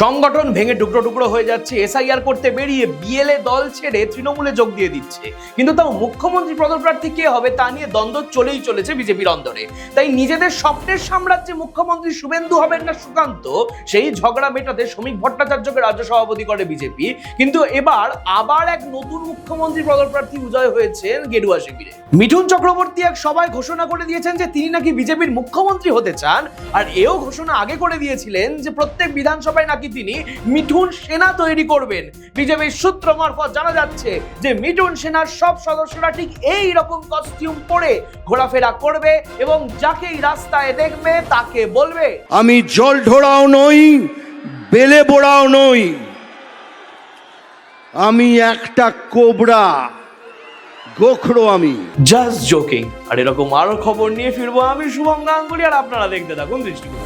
সংগঠন ভেঙে টুকরো টুকরো হয়ে যাচ্ছে, এসআইআর করতে বেরিয়ে বিএলএ দল ছেড়ে তৃণমূলে যোগ দিয়ে দিচ্ছে। কিন্তু তাও মুখ্যমন্ত্রী পদপ্রার্থী কে হবে তা নিয়ে দ্বন্দ্ব চলেই চলেছে বিজেপির অন্দরে। তাই নিজেদের স্বপ্নের সাম্রাজ্যে মুখ্যমন্ত্রী শুভেন্দু হবেন না সুকান্ত, সেই ঝগড়া মেটাতে শ্রমিক ভট্টাচার্যকে রাজ্য সভাপতি করে বিজেপি। কিন্তু এবার আবার এক নতুন মুখ্যমন্ত্রী পদপ্রার্থী উদয় হয়েছেন গেরুয়া শিবিরে। মিঠুন চক্রবর্তী এক সভায় ঘোষণা করে দিয়েছেন যে তিনি নাকি বিজেপির মুখ্যমন্ত্রী হতে চান। আর এও ঘোষণা আগে করে দিয়েছিলেন যে প্রত্যেক বিধানসভায় নাকি তিনি মিঠুন সেনা তৈরি করবেন। বিজেপির সূত্র মারফত জানা যাচ্ছে যে মিঠুন সেনার সব সদস্যরা ঠিক এই রকম কস্টিউম পরে ঘোরাফেরা করবে এবং যাকেই রাস্তায় দেখবে তাকে বলবে, আমি জল ঢোড়াও নই, বেলে বোড়াও নই, আমি একটা কোবরা, গোখরো আমি। Just joking. আর এরকম আরো খবর নিয়ে ফিরবো আমি শুভম গাঙ্গুলি, আর আপনারা দেখতে থাকুন দৃষ্টিকোণ।